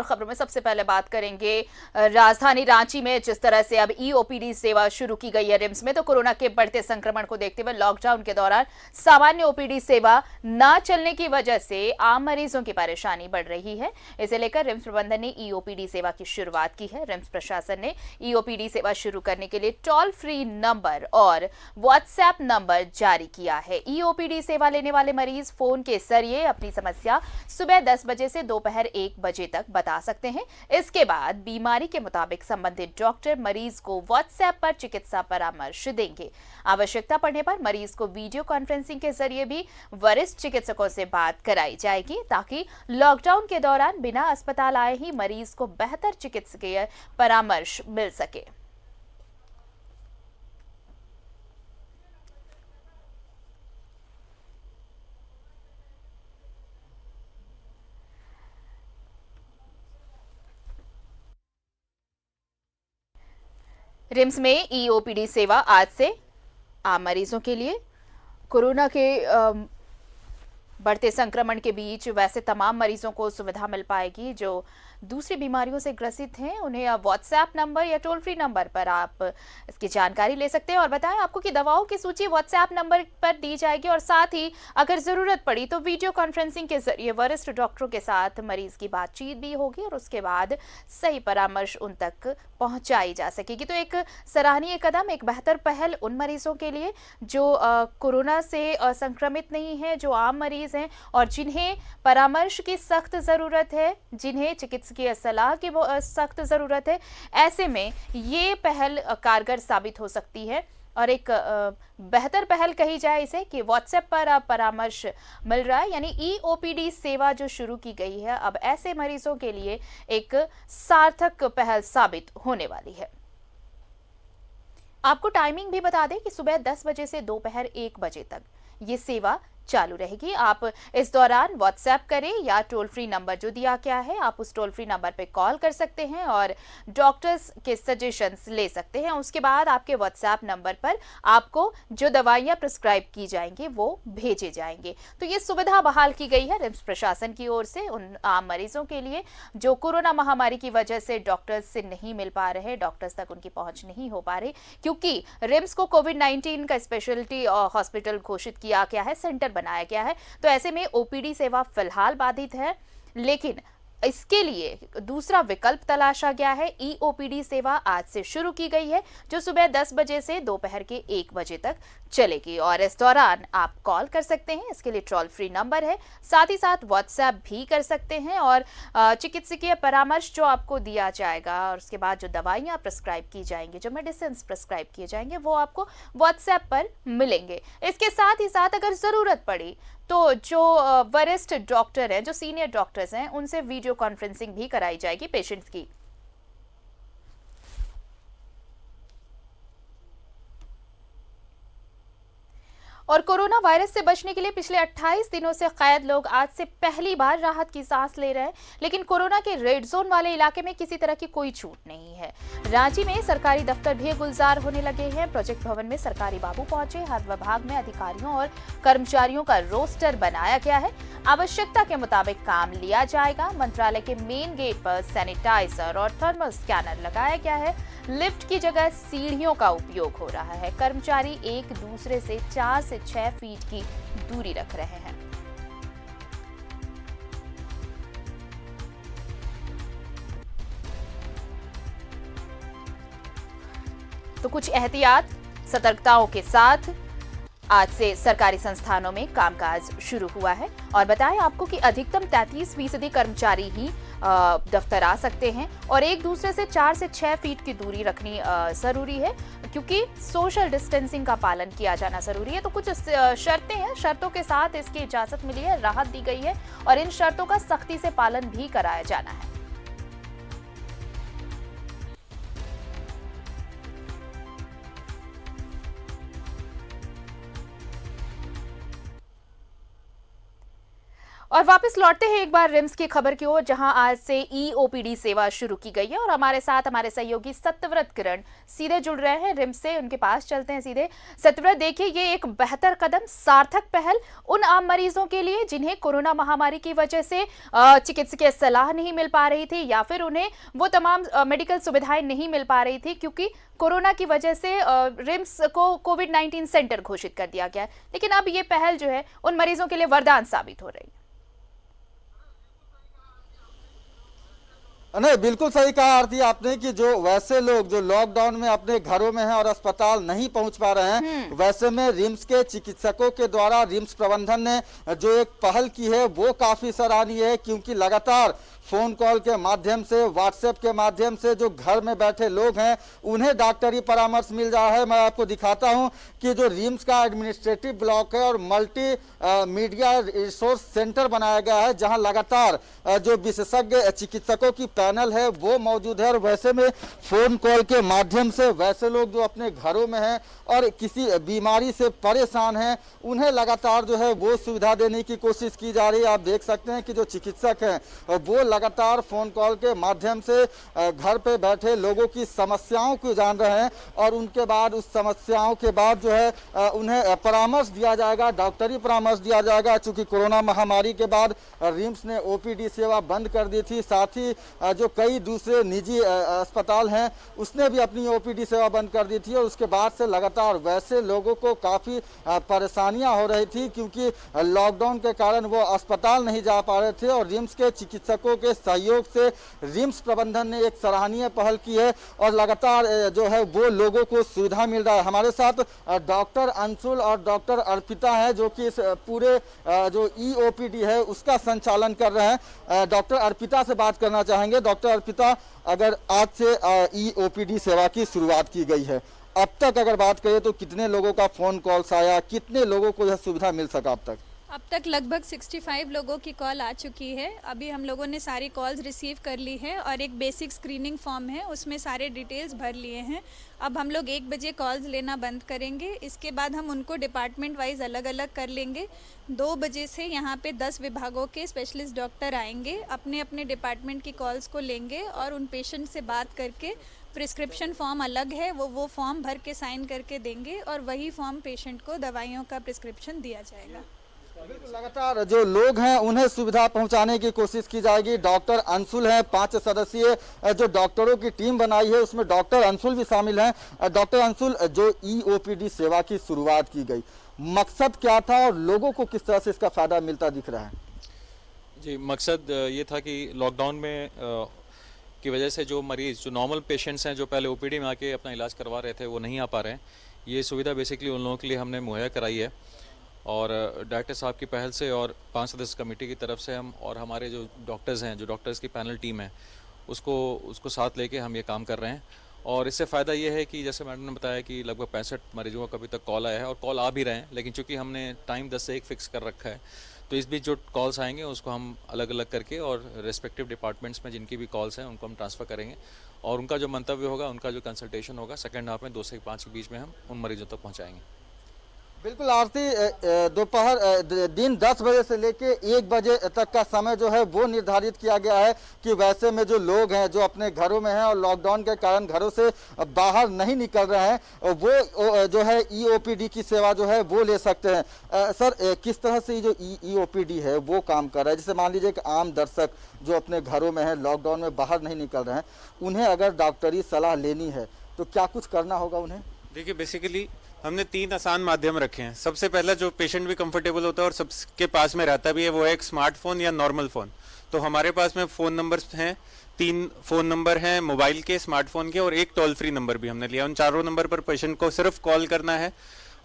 और खबरों में सबसे पहले बात करेंगे राजधानी रांची में जिस तरह से अब ईओपीडी सेवा शुरू की गई है रिम्स में, तो कोरोना के बढ़ते संक्रमण को देखते हुए लॉकडाउन के दौरान सामान्य ओपीडी सेवा न चलने की वजह से आम मरीजों की परेशानी बढ़ रही है। इसे लेकर रिम्स प्रबंधन ने ईओपीडी सेवा की शुरुआत की है। रिम्स प्रशासन ने ईओपीडी सेवा शुरू करने के लिए टोल फ्री नंबर और व्हाट्सएप नंबर जारी किया है। ईओपीडी सेवा लेने वाले मरीज फोन के जरिए अपनी समस्या सुबह 10 बजे से दोपहर 1 बजे तक बता सकते हैं। इसके बाद बीमारी के मुताबिक संबंधित डॉक्टर मरीज को व्हाट्सएप पर चिकित्सा परामर्श देंगे। आवश्यकता पड़ने पर मरीज को वीडियो कॉन्फ्रेंसिंग के जरिए भी वरिष्ठ चिकित्सकों से बात कराई जाएगी, ताकि लॉकडाउन के दौरान बिना अस्पताल आए ही मरीज को बेहतर चिकित्सकीय परामर्श मिल सके। रिम्स में ईओपीडी सेवा आज से आम मरीजों के लिए कोरोना के बढ़ते संक्रमण के बीच वैसे तमाम मरीजों को सुविधा मिल पाएगी जो दूसरी बीमारियों से ग्रसित हैं। उन्हें अब व्हाट्सएप नंबर या टोल फ्री नंबर पर आप इसकी जानकारी ले सकते हैं। और बताएं आपको कि दवाओं की सूची व्हाट्सएप नंबर पर दी जाएगी और साथ ही अगर जरूरत पड़ी तो वीडियो कॉन्फ्रेंसिंग के जरिए वरिष्ठ डॉक्टरों के साथ मरीज की बातचीत भी होगी और उसके बाद सही परामर्श उन तक पहुंचाई जा सकेगी। तो एक सराहनीय कदम, एक बेहतर पहल उन मरीजों के लिए जो कोरोना से संक्रमित नहीं है, जो आम मरीज हैं और जिन्हें परामर्श की सख्त जरूरत है, जिन्हें चिकित्सकीय सलाह की सख्त जरूरत है। ऐसे में ये पहल कारगर साबित हो सकती है और एक बेहतर पहल कही जाए इसे कि व्हाट्सएप पर अब परामर्श मिल रहा है। यानी ईओपीडी सेवा जो शुरू की गई है अब ऐसे मरीजों के लिए एक सार्थक पहल साबित होने वाली है। आपको टाइमिंग भी बता दें कि सुबह 10 बजे से दोपहर 1 बजे तक ये सेवा चालू रहेगी। आप इस दौरान व्हाट्सएप करें या टोल फ्री नंबर जो दिया गया है, आप उस टोल फ्री नंबर पे कॉल कर सकते हैं और डॉक्टर्स के सजेशंस ले सकते हैं। उसके बाद आपके व्हाट्सएप नंबर पर आपको जो दवाइयां प्रिस्क्राइब की जाएंगी वो भेजे जाएंगे। तो ये सुविधा बहाल की गई है रिम्स प्रशासन की ओर से उन आम मरीजों के लिए जो कोरोना महामारी की वजह से डॉक्टर्स से नहीं मिल पा रहे, डॉक्टर्स तक उनकी पहुंच नहीं हो पा रही, क्योंकि रिम्स को कोविड-19 का स्पेशलिटी हॉस्पिटल घोषित किया गया है, सेंटर बनाया गया है। तो ऐसे में ओपीडी सेवा फिलहाल बाधित है, लेकिन इसके लिए दूसरा विकल्प तलाशा गया है। ईओपीडी सेवा आज से शुरू की गई है जो सुबह 10 बजे से दोपहर के 1 बजे तक चलेगी और इस दौरान आप कॉल कर सकते हैं। इसके लिए टोल फ्री नंबर है, साथ ही साथ व्हाट्सएप भी कर सकते हैं और चिकित्सकीय परामर्श जो आपको दिया जाएगा और उसके बाद जो दवाइयाँ प्रिस्क्राइब की जाएंगी, जो मेडिसिन प्रिस्क्राइब किए जाएंगे, वो आपको व्हाट्सएप पर मिलेंगे। इसके साथ ही साथ अगर ज़रूरत पड़ी तो जो वरिष्ठ डॉक्टर हैं, जो सीनियर डॉक्टर्स हैं, उनसे वीडियो कॉन्फ्रेंसिंग भी कराई जाएगी पेशेंट्स की। और कोरोना वायरस से बचने के लिए पिछले 28 दिनों से कैद लोग आज से पहली बार राहत की सांस ले रहे हैं, लेकिन कोरोना के रेड जोन वाले इलाके में किसी तरह की कोई छूट नहीं है। रांची में सरकारी दफ्तर भी गुलजार होने लगे हैं। प्रोजेक्ट भवन में सरकारी बाबू पहुंचे। हर विभाग में अधिकारियों और कर्मचारियों का रोस्टर बनाया गया है। आवश्यकता के मुताबिक काम लिया जाएगा। मंत्रालय के मेन गेट पर सैनिटाइजर और थर्मल स्कैनर लगाया गया है। लिफ्ट की जगह सीढ़ियों का उपयोग हो रहा है। कर्मचारी एक दूसरे से 4 से 6 फीट की दूरी रख रहे हैं। तो कुछ एहतियात सतर्कताओं के साथ आज से सरकारी संस्थानों में कामकाज शुरू हुआ है और बताएं आपको कि अधिकतम 33% कर्मचारी ही दफ्तर आ सकते हैं और एक दूसरे से 4 से 6 फीट की दूरी रखनी जरूरी है, क्योंकि सोशल डिस्टेंसिंग का पालन किया जाना जरूरी है। तो कुछ शर्तें हैं, शर्तों के साथ इसकी इजाजत मिली है, राहत दी गई है और इन शर्तों का सख्ती से पालन भी कराया जाना है। और वापस लौटते हैं एक बार रिम्स की खबर की ओर, जहां आज से ईओपीडी सेवा शुरू की गई है और हमारे साथ हमारे सहयोगी सत्यव्रत किरण सीधे जुड़ रहे हैं रिम्स से। उनके पास चलते हैं सीधे। सत्यव्रत, देखिए, ये एक बेहतर कदम, सार्थक पहल उन आम मरीजों के लिए जिन्हें कोरोना महामारी की वजह से चिकित्सकीय सलाह नहीं मिल पा रही थी या फिर उन्हें वो तमाम मेडिकल सुविधाएं नहीं मिल पा रही थी, क्योंकि कोरोना की वजह से रिम्स को कोविड-19 सेंटर घोषित कर दिया गया है। लेकिन अब ये पहल जो है उन मरीजों के लिए वरदान साबित हो रही है। नहीं, बिल्कुल सही कहा आरती आपने कि जो वैसे लोग जो लॉकडाउन में अपने घरों में हैं और अस्पताल नहीं पहुंच पा रहे हैं, वैसे में रिम्स के चिकित्सकों के द्वारा रिम्स प्रबंधन ने जो एक पहल की है वो काफी सराहनीय है, क्योंकि लगातार फोन कॉल के माध्यम से, व्हाट्सएप के माध्यम से जो घर में बैठे लोग हैं उन्हें डॉक्टरी परामर्श मिल रहा है। मैं आपको दिखाता हूं कि जो रिम्स का एडमिनिस्ट्रेटिव ब्लॉक है और मल्टी मीडिया रिसोर्स सेंटर बनाया गया है, जहां लगातार जो विशेषज्ञ चिकित्सकों की पैनल है वो मौजूद है। और वैसे में फोन कॉल के माध्यम से वैसे लोग जो अपने घरों में हैं और किसी बीमारी से परेशान हैं उन्हें लगातार जो है वो सुविधा देने की कोशिश की जा रही है। आप देख सकते हैं कि जो चिकित्सक हैं वो लगातार फोन कॉल के माध्यम से घर पे बैठे लोगों की समस्याओं को जान रहे हैं और उनके बाद उस समस्याओं के बाद जो है उन्हें परामर्श दिया जाएगा, डॉक्टरी परामर्श दिया जाएगा। चूंकि कोरोना महामारी के बाद रिम्स ने ओपीडी सेवा बंद कर दी थी, साथ ही जो कई दूसरे निजी अस्पताल हैं उसने भी अपनी ओपीडी सेवा बंद कर दी थी और उसके बाद से लगातार वैसे लोगों को काफ़ी परेशानियां हो रही थी, क्योंकि लॉकडाउन के कारण वो अस्पताल नहीं जा पा रहे थे। और रिम्स के चिकित्सकों के सहयोग से रिम्स प्रबंधन ने एक सराहनीय पहल की है और लगातार जो है वो लोगों को सुविधा मिल रहा है। हमारे साथ डॉक्टर अंशुल और डॉक्टर अर्पिता है जो कि इस पूरे जो ईओपीडी है उसका संचालन कर रहे हैं। डॉक्टर अर्पिता से बात करना चाहेंगे। डॉक्टर अर्पिता, अगर आज से ईओपीडी सेवा की शुरुआत की गई है, अब तक अगर बात करें तो कितने लोगों का फोन कॉल्स आया, कितने लोगों को यह सुविधा मिल सका अब तक? अब तक लगभग 65 लोगों की कॉल आ चुकी है। अभी हम लोगों ने सारी कॉल्स रिसीव कर ली है और एक बेसिक स्क्रीनिंग फॉर्म है, उसमें सारे डिटेल्स भर लिए हैं। अब हम लोग 1 बजे कॉल्स लेना बंद करेंगे। इसके बाद हम उनको डिपार्टमेंट वाइज अलग अलग कर लेंगे। 2 बजे से यहाँ पे 10 विभागों के स्पेशलिस्ट डॉक्टर आएंगे, अपने अपने डिपार्टमेंट की कॉल्स को लेंगे और उन पेशेंट से बात करके प्रिस्क्रिप्शन फॉर्म अलग है वो फॉर्म भर के साइन करके देंगे और वही फॉर्म पेशेंट को दवाइयों का प्रिस्क्रिप्शन दिया जाएगा। लगातार जो लोग हैं उन्हें सुविधा पहुंचाने की कोशिश की जाएगी। डॉक्टर अंशुल हैं, 5 सदस्यीय जो डॉक्टरों की टीम बनाई है उसमें डॉक्टर अंशुल भी शामिल हैं। डॉक्टर अंशुल, जो ईओपीडी सेवा की शुरुआत की गई, मकसद क्या था और लोगों को किस तरह से इसका फायदा मिलता दिख रहा है? जी, मकसद ये था कि लॉकडाउन में की वजह से जो मरीज, जो नॉर्मल पेशेंट्स हैं जो पहले ओपीडी में आके अपना इलाज करवा रहे थे वो नहीं आ पा रहे हैं, ये सुविधा बेसिकली उन लोगों के लिए हमने मुहैया कराई है। और डायरेक्टर साहब की पहल से और 5 सदस्य कमेटी की तरफ से हम और हमारे जो डॉक्टर्स हैं, जो डॉक्टर्स की पैनल टीम है, उसको साथ लेके हम ये काम कर रहे हैं। और इससे फ़ायदा ये है कि जैसे मैडम ने बताया कि लगभग 65 मरीजों का अभी तक कॉल आया है और कॉल आ भी रहे हैं, लेकिन चूंकि हमने टाइम 10 से 1 फिक्स कर रखा है तो इस बीच जो कॉल्स आएंगे उसको हम अलग अलग करके और रेस्पेक्टिव डिपार्टमेंट्स में जिनकी भी कॉल्स हैं उनको हम ट्रांसफ़र करेंगे और उनका जो मंतव्य होगा, उनका जो कंसल्टेशन होगा, सेकेंड हाफ में 2 से 5 के बीच में हम उन मरीजों तक पहुँचाएँगे। बिल्कुल आरती, दोपहर दिन 10 बजे से लेके 1 बजे तक का समय जो है वो निर्धारित किया गया है कि वैसे में जो लोग हैं जो अपने घरों में हैं और लॉकडाउन के कारण घरों से बाहर नहीं निकल रहे हैं वो जो है ईओपीडी की सेवा जो है वो ले सकते हैं। सर, किस तरह से जो ईओपीडी है वो काम कर रहा है? जैसे मान लीजिए कि आम दर्शक जो अपने घरों में है, लॉकडाउन में बाहर नहीं निकल रहे हैं, उन्हें अगर डॉक्टरी सलाह लेनी है तो क्या कुछ करना होगा उन्हें? देखिए, बेसिकली हमने 3 आसान माध्यम रखे हैं। सबसे पहला जो पेशेंट भी कंफर्टेबल होता है और सबके पास में रहता भी है वो है एक स्मार्टफोन या नॉर्मल फ़ोन। तो हमारे पास में फ़ोन नंबर्स हैं, 3 फ़ोन नंबर हैं मोबाइल के, स्मार्टफोन के और एक टोल फ्री नंबर भी हमने लिया। उन चारों नंबर पर पेशेंट को सिर्फ कॉल करना है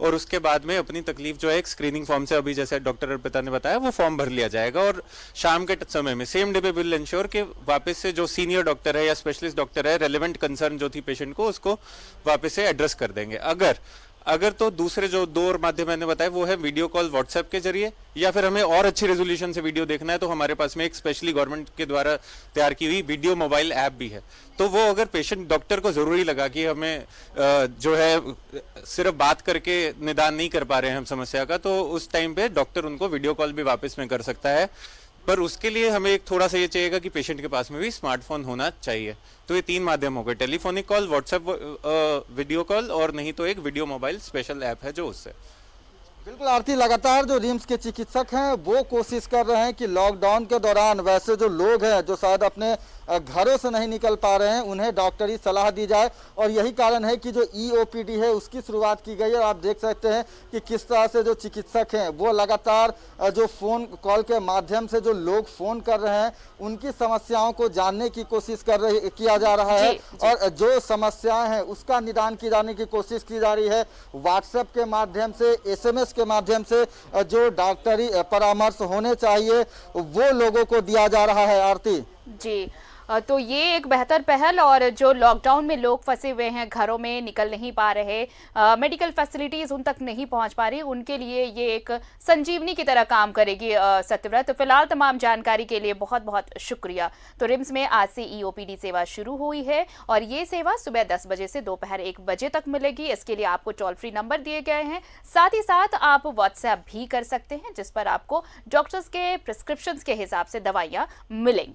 और उसके बाद में अपनी तकलीफ जो है एक स्क्रीनिंग फॉर्म से, अभी जैसे डॉक्टर अर्पिता ने बताया, वो फॉर्म भर लिया जाएगा और शाम के समय में सेम डे पे विल इंश्योर कि वापस से जो सीनियर डॉक्टर है या स्पेशलिस्ट डॉक्टर है, रेलेवेंट कंसर्न जो थी पेशेंट को, उसको वापस से एड्रेस कर देंगे। अगर अगर तो दूसरे जो दो और माध्यम मैंने बताया वो है वीडियो कॉल व्हाट्सएप के जरिए, या फिर हमें और अच्छी रेजोल्यूशन से वीडियो देखना है तो हमारे पास में एक स्पेशली गवर्नमेंट के द्वारा तैयार की हुई वीडियो मोबाइल ऐप भी है। तो वो अगर पेशेंट डॉक्टर को जरूरी लगा कि हमें जो है सिर्फ बात करके निदान नहीं कर पा रहे हैं हम समस्या का, तो उस टाइम पे डॉक्टर उनको वीडियो कॉल भी वापस में कर सकता है। पर उसके लिए हमें एक थोड़ा सा ये चाहिएगा कि पेशेंट के पास में भी स्मार्टफोन होना चाहिए। तो ये 3 माध्यम हो गए, telephonic call, WhatsApp video call, और नहीं तो एक वीडियो मोबाइल स्पेशल ऐप है जो उससे। बिल्कुल आरती, लगातार जो रिम्स के चिकित्सक हैं वो कोशिश कर रहे हैं कि लॉकडाउन के दौरान वैसे जो लोग हैं जो शायद अपने घरों से नहीं निकल पा रहे हैं उन्हें डॉक्टरी सलाह दी जाए, और यही कारण है कि जो EOPD है उसकी शुरुआत की गई है। आप देख सकते हैं कि किस तरह से जो चिकित्सक हैं वो लगातार जो फ़ोन कॉल के माध्यम से जो लोग फ़ोन कर रहे हैं उनकी समस्याओं को जानने की कोशिश किया जा रहा है, और जो समस्याएं हैं उसका निदान की जाने की कोशिश की जा रही है। व्हाट्सएप के माध्यम से, SMS के माध्यम से जो डॉक्टरी परामर्श होने चाहिए वो लोगों को दिया जा रहा है। आरती जी, तो ये एक बेहतर पहल, और जो लॉकडाउन में लोग फंसे हुए हैं, घरों में निकल नहीं पा रहे, मेडिकल फैसिलिटीज़ उन तक नहीं पहुंच पा रही, उनके लिए ये एक संजीवनी की तरह काम करेगी सत्यव्रत। तो फिलहाल तमाम जानकारी के लिए बहुत बहुत शुक्रिया। तो रिम्स में आज से EOPD सेवा शुरू हुई है, और ये सेवा सुबह 10 बजे से दोपहर 1 बजे तक मिलेगी। इसके लिए आपको टोल फ्री नंबर दिए गए हैं, साथ ही साथ आप व्हाट्सएप भी कर सकते हैं जिस पर आपको डॉक्टर्स के प्रिस्क्रिप्शंस के हिसाब से दवाइयाँ मिलेंगी।